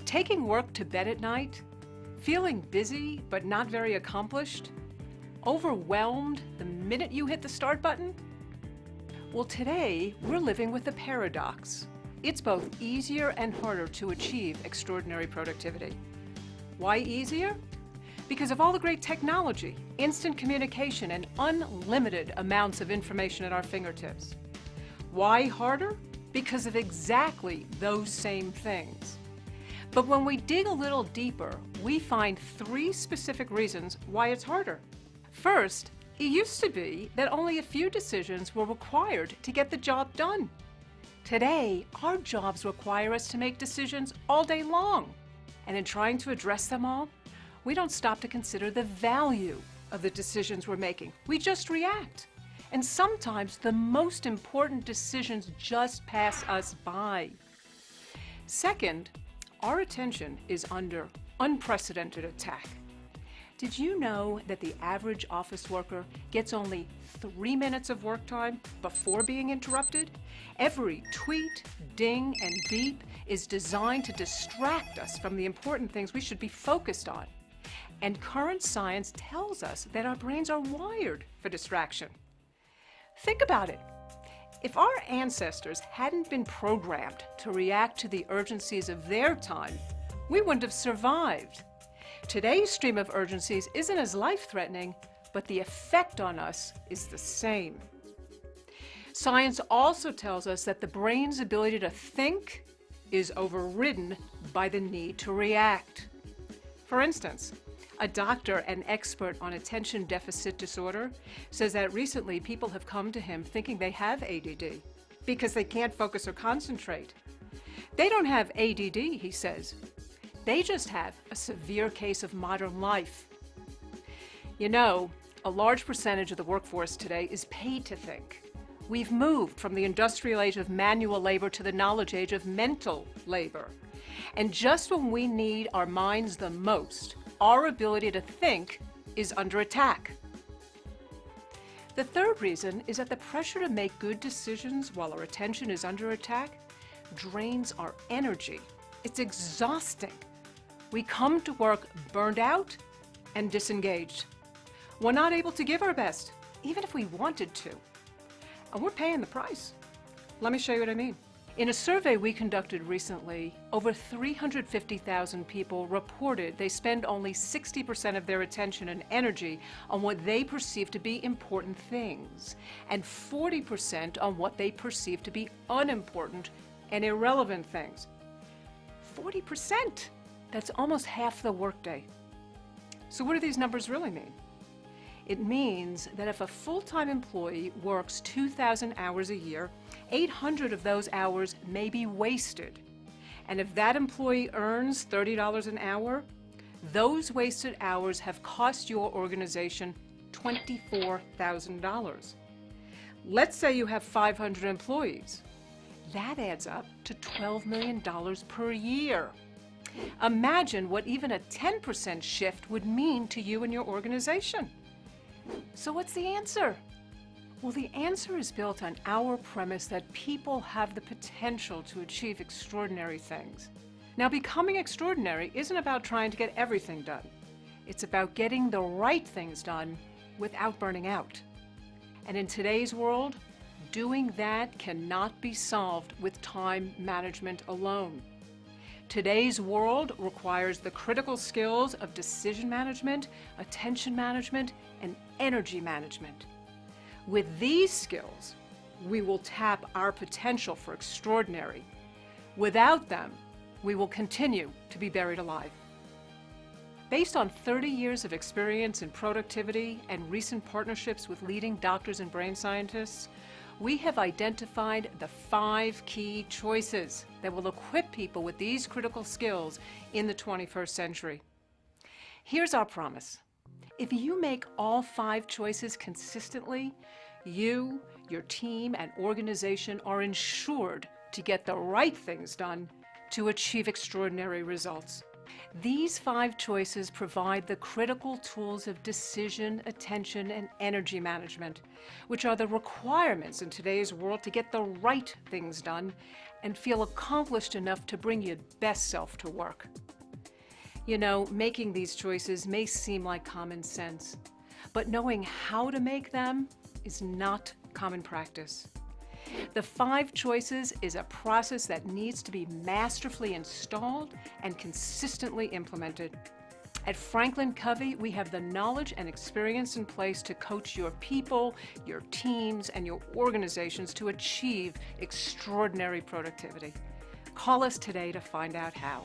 Taking work to bed at night, feeling busy but not very accomplished, overwhelmed the minute you hit the start button? Well, today we're living with a paradox. It's both easier and harder to achieve extraordinary productivity. Why easier? Because of all the great technology, instant communication, and unlimited amounts of information at our fingertips. Why harder? Because of exactly those same things. But when we dig a little deeper, we find three specific reasons why it's harder. First, it used to be that only a few decisions were required to get the job done. Today, our jobs require us to make decisions all day long. And in trying to address them all, we don't stop to consider the value of the decisions we're making. We just react. And sometimes the most important decisions just pass us by. Second, our attention is under unprecedented attack. Did you know that the average office worker gets only 3 minutes of work time before being interrupted? Every tweet, ding, and beep is designed to distract us from the important things we should be focused on. And current science tells us that our brains are wired for distraction. Think about it. If our ancestors hadn't been programmed to react to the urgencies of their time, we wouldn't have survived. Today's stream of urgencies isn't as life-threatening, but the effect on us is the same. Science also tells us that the brain's ability to think is overridden by the need to react. For instance, a doctor and expert on attention deficit disorder says that recently people have come to him thinking they have ADD because they can't focus or concentrate. They don't have ADD, he says. They just have a severe case of modern life. You know, a large percentage of the workforce today is paid to think. We've moved from the industrial age of manual labor to the knowledge age of mental labor. And just when we need our minds the most, our ability to think is under attack. The third reason is that the pressure to make good decisions while our attention is under attack drains our energy. It's exhausting. We come to work burned out and disengaged. We're not able to give our best, even if we wanted to. And we're paying the price. Let me show you what I mean. In a survey we conducted recently, over 350,000 people reported they spend only 60% of their attention and energy on what they perceive to be important things, and 40% on what they perceive to be unimportant and irrelevant things. 40%! That's almost half the workday. So what do these numbers really mean? It means that if a full-time employee works 2,000 hours a year, 800 of those hours may be wasted. And if that employee earns $30 an hour, those wasted hours have cost your organization $24,000. Let's say you have 500 employees. That adds up to $12 million per year. Imagine what even a 10% shift would mean to you and your organization. So what's the answer? Well, the answer is built on our premise that people have the potential to achieve extraordinary things. Now, becoming extraordinary isn't about trying to get everything done. It's about getting the right things done without burning out. And in today's world, doing that cannot be solved with time management alone. Today's world requires the critical skills of decision management, attention management, and energy management. With these skills, we will tap our potential for extraordinary. Without them, we will continue to be buried alive. Based on 30 years of experience in productivity and recent partnerships with leading doctors and brain scientists, we have identified the 5 key choices that will equip people with these critical skills in the 21st century. Here's our promise. If you make all 5 choices consistently, you, your team, and organization are ensured to get the right things done to achieve extraordinary results. These 5 choices provide the critical tools of decision, attention, and energy management, which are the requirements in today's world to get the right things done and feel accomplished enough to bring your best self to work. You know, making these choices may seem like common sense, but knowing how to make them is not common practice. The 5 choices is a process that needs to be masterfully installed and consistently implemented. At FranklinCovey, we have the knowledge and experience in place to coach your people, your teams, and your organizations to achieve extraordinary productivity. Call us today to find out how.